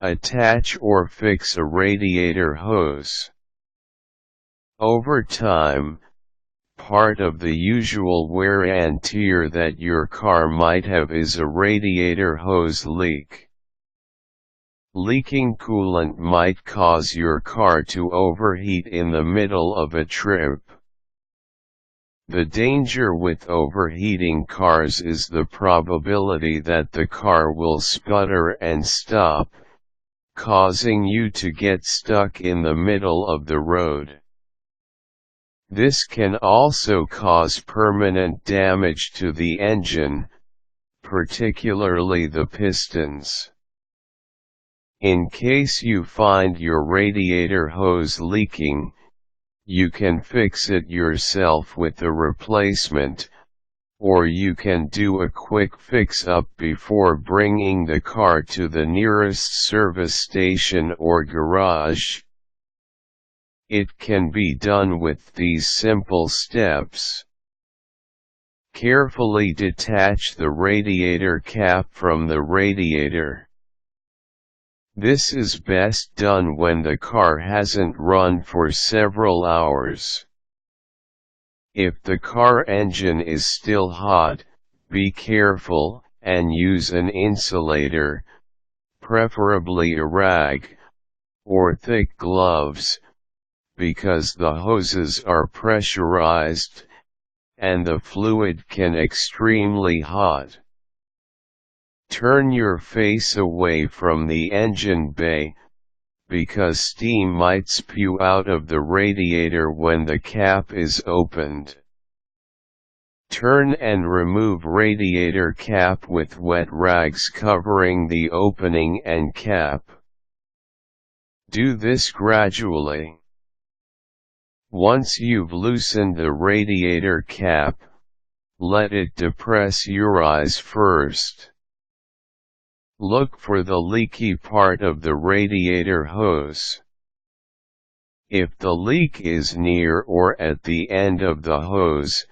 Attach or fix a radiator hose. Over time, part of the usual wear and tear that your car might have is a radiator hose leak. Leaking coolant might cause your car to overheat in the middle of a trip. The danger with overheating cars is the probability that the car will sputter and stop, causing you to get stuck in the middle of the road. This can also cause permanent damage to the engine, particularly the pistons. In case you find your radiator hose leaking, you can fix it yourself with a replacement, or you can do a quick fix-up before bringing the car to the nearest service station or garage. It can be done with these simple steps. Carefully detach the radiator cap from the radiator. This is best done when the car hasn't run for several hours. If the car engine is still hot, be careful, and use an insulator, preferably a rag, or thick gloves, because the hoses are pressurized, and the fluid can extremely hot. Turn your face away from the engine bay, because steam might spew out of the radiator when the cap is opened. Turn and remove radiator cap with wet rags covering the opening and cap. Do this gradually. Once you've loosened the radiator cap, let it depressurize first. Look for the leaky part of the radiator hose. If the leak is near or at the end of the hose,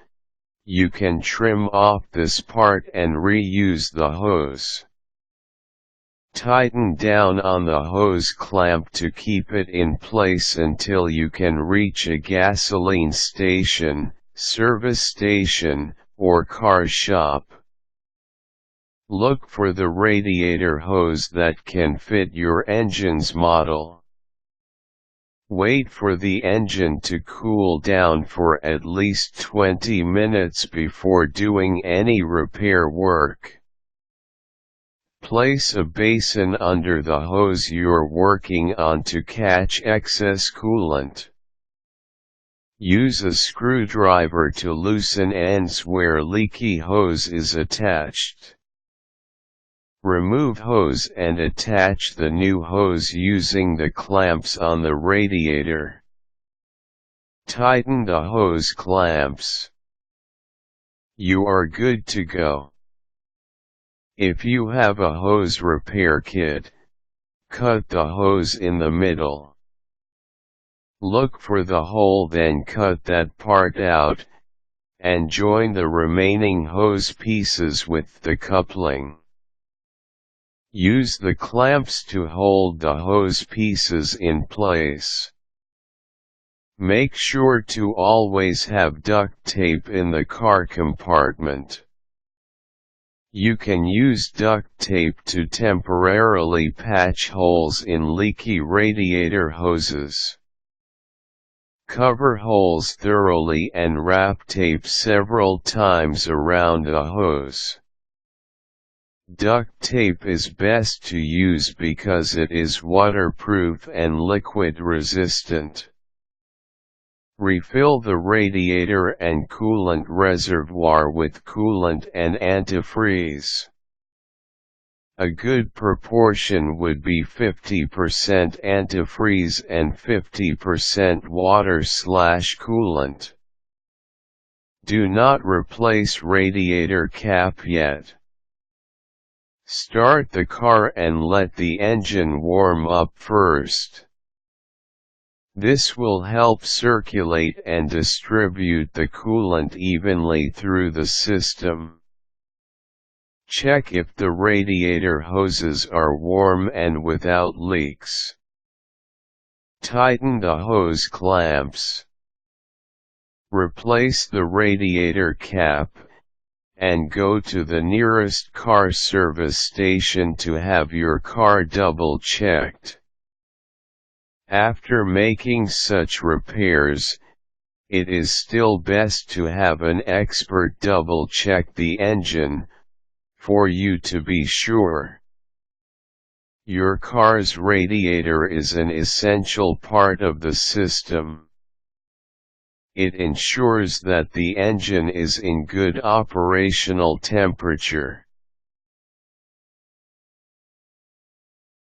you can trim off this part and reuse the hose. Tighten down on the hose clamp to keep it in place until you can reach a gasoline station, service station, or car shop. Look for the radiator hose that can fit your engine's model. Wait for the engine to cool down for at least 20 minutes before doing any repair work. Place a basin under the hose you're working on to catch excess coolant. Use a screwdriver to loosen ends where leaky hose is attached. Remove hose and attach the new hose using the clamps on the radiator. Tighten the hose clamps. You are good to go. If you have a hose repair kit, cut the hose in the middle. Look for the hole, then cut that part out, and join the remaining hose pieces with the coupling. Use the clamps to hold the hose pieces in place. Make sure to always have duct tape in the car compartment. You can use duct tape to temporarily patch holes in leaky radiator hoses. Cover holes thoroughly and wrap tape several times around the hose. Duct tape is best to use because it is waterproof and liquid resistant. Refill the radiator and coolant reservoir with coolant and antifreeze. A good proportion would be 50% antifreeze and 50% water/coolant. Do not replace radiator cap yet. Start the car and let the engine warm up first. This will help circulate and distribute the coolant evenly through the system. Check if the radiator hoses are warm and without leaks. Tighten the hose clamps. Replace the radiator cap, and go to the nearest car service station to have your car double-checked. After making such repairs, it is still best to have an expert double-check the engine, for you to be sure. Your car's radiator is an essential part of the system. It ensures that the engine is in good operational temperature.